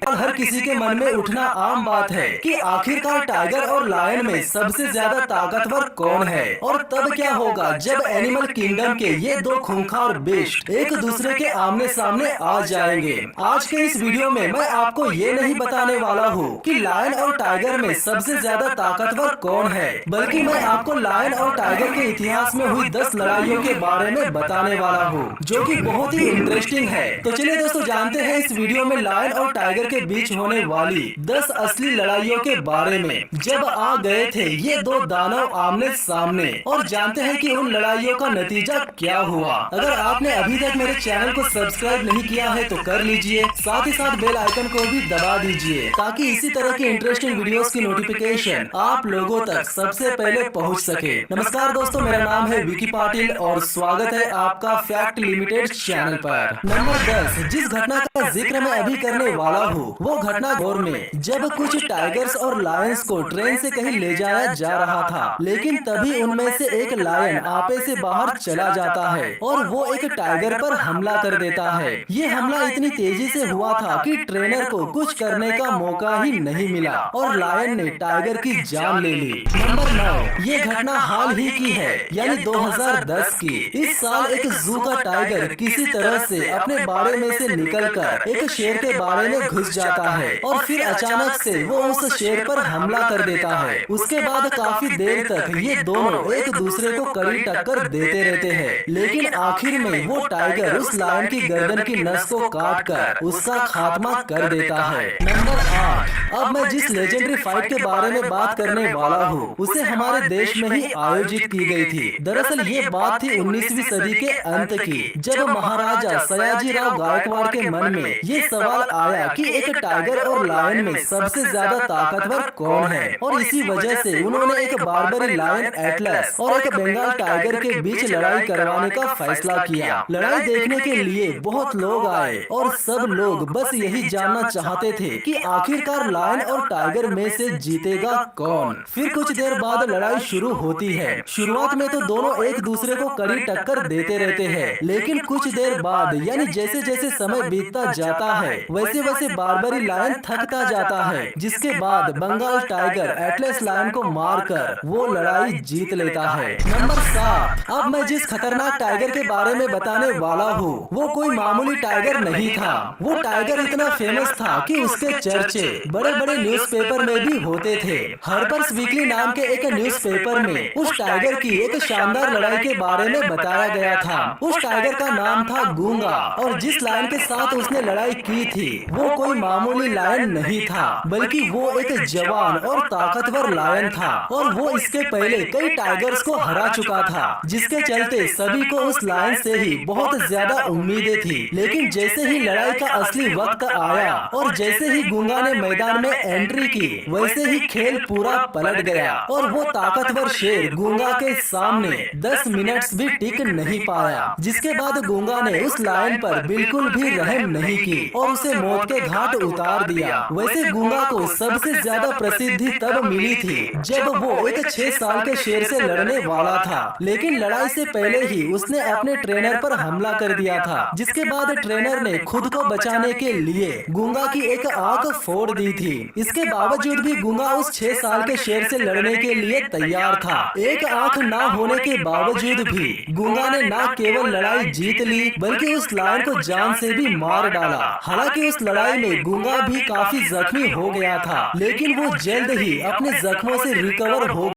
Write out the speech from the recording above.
और हर किसी के मन में उठना आम बात है कि आखिरकार टाइगर और लायन में सबसे ज्यादा ताकतवर कौन है और तब क्या होगा जब एनिमल किंगडम के ये दो खूंखार बेस्ट एक दूसरे के आमने सामने आ जाएंगे। आज के इस वीडियो में मैं आपको ये नहीं बताने वाला हूँ कि लायन और टाइगर में सबसे ज्यादा ताकतवर कौन है, बल्कि मैं आपको लायन और टाइगर के इतिहास में हुई 10 लड़ाइयों के बारे में बताने वाला हूँ, जो कि बहुत ही इंटरेस्टिंग है। तो चलिए दोस्तों, जानते हैं इस वीडियो में लायन और टाइगर के बीच होने वाली 10 असली लड़ाइयों के बारे में, जब आ गए थे ये दो दानव आमने सामने, और जानते हैं कि उन लड़ाइयों का नतीजा क्या हुआ। अगर आपने अभी तक मेरे चैनल को सब्सक्राइब नहीं किया है तो कर लीजिए, साथ ही साथ बेल आइकन को भी दबा दीजिए ताकि इसी तरह की इंटरेस्टिंग वीडियोस की नोटिफिकेशन आप लोगों तक सबसे पहले पहुंच सके। नमस्कार दोस्तों, मेरा नाम है विकी पाटिल और स्वागत है आपका फैक्ट लिमिटेड चैनल पर। नंबर 10, जिस घटना का जिक्र मैं अभी करने वाला हूँ वो घटना गौर में जब कुछ टाइगर्स और लायंस को ट्रेन से कहीं ले जाया जा रहा था, लेकिन तभी उनमें से एक लायन आपे से बाहर चला जाता है और वो एक टाइगर पर हमला कर देता है। ये हमला इतनी तेजी से हुआ था कि ट्रेनर को कुछ करने का मौका ही नहीं मिला और लायन ने टाइगर की जान ले ली। नंबर 9, ये घटना हाल ही की है, यानी 2010 की। इस साल एक जू का टाइगर किसी तरह से अपने बाड़े में से निकलकर एक शेर के बाड़े में घुस जाता है और फिर अचानक से वो उस शेर पर हमला कर देता है। उसके बाद काफी देर तक ये दोनों एक दूसरे को कड़ी टक्कर देते रहते हैं, लेकिन आखिर में वो टाइगर उस लायन की गर्दन की नस को काट कर उसका खात्मा कर देता है। नंबर 8, अब मैं जिस लेजेंडरी फाइट के बारे में बात करने वाला हूँ उसे हमारे देश में ही आयोजित की गई थी। दरअसल ये बात थी 19वीं सदी के अंत की, जब महाराजा सयाजी राव गायकवाड़ के मन में ये सवाल आया कि एक टाइगर और लायन में सबसे ज्यादा ताकतवर कौन है, और इसी वजह से उन्होंने एक बारबरी लायन एटलस और एक बंगाल टाइगर के बीच लड़ाई करवाने का फैसला किया। लड़ाई देखने के लिए बहुत लोग आए और सब लोग बस यही जानना चाहते थे कि आखिरकार लायन और टाइगर में से जीतेगा कौन। फिर कुछ देर बाद लड़ाई शुरू होती है। शुरुआत में तो दोनों एक दूसरे को कड़ी टक्कर देते रहते हैं, लेकिन कुछ देर बाद यानी जैसे जैसे समय बीतता जाता है वैसे वैसे बारबरी लायन थकता जाता है, जिसके बाद बंगाल टाइगर एटलस लायन को मारकर वो लड़ाई जीत लेता है। नंबर 7, अब मैं जिस खतरनाक टाइगर के बारे में बताने वाला हूँ वो कोई मामूली टाइगर नहीं था। वो टाइगर इतना फेमस था कि उसके चर्चे बड़े बड़े न्यूज़पेपर में भी होते थे। हर्पर्स वीकली नाम के एक न्यूज़पेपर में उस टाइगर की एक शानदार लड़ाई के बारे में बताया गया था। उस टाइगर का नाम था गूंगा और जिस लायन के साथ उसने लड़ाई की थी वो कोई मामूली लायन नहीं था, बल्कि वो एक जवान और ताकतवर लायन था और वो इसके पहले कई टाइगर्स को हरा चुका था, जिसके चलते सभी को उस लायन से ही बहुत ज्यादा उम्मीदें थी। लेकिन जैसे ही लड़ाई का असली वक्त आया और जैसे ही गूंगा ने मैदान में एंट्री की वैसे ही खेल पूरा पलट गया और वो ताकतवर शेर गूंगा के सामने 10 मिनट्स भी टिक नहीं पाया, जिसके बाद गूंगा ने उस लायन पर बिल्कुल भी रहम नहीं की और उसे मौत के घाट उतार दिया। वैसे गूंगा को सबसे ज्यादा प्रसिद्धि तब मिली थी जब वो एक 6 साल के शेर से लड़ने वाला था, लेकिन लड़ाई से पहले ही उसने अपने ट्रेनर पर हमला कर दिया था, जिसके बाद ट्रेनर ने खुद को बचाने के लिए गूंगा की एक आंख फोड़ दी थी। इसके बावजूद भी गूंगा उस 6 साल के शेर से लड़ने के लिए तैयार था। एक आंख ना होने के बावजूद भी गूंगा ने न केवल लड़ाई जीत ली बल्कि उस लायन को जान से भी मार डाला। हालांकि उस लड़ाई में गूंगा भी काफी जख्मी हो गया था, लेकिन वो जल्द ही अपने जख्मों से रिकवर हो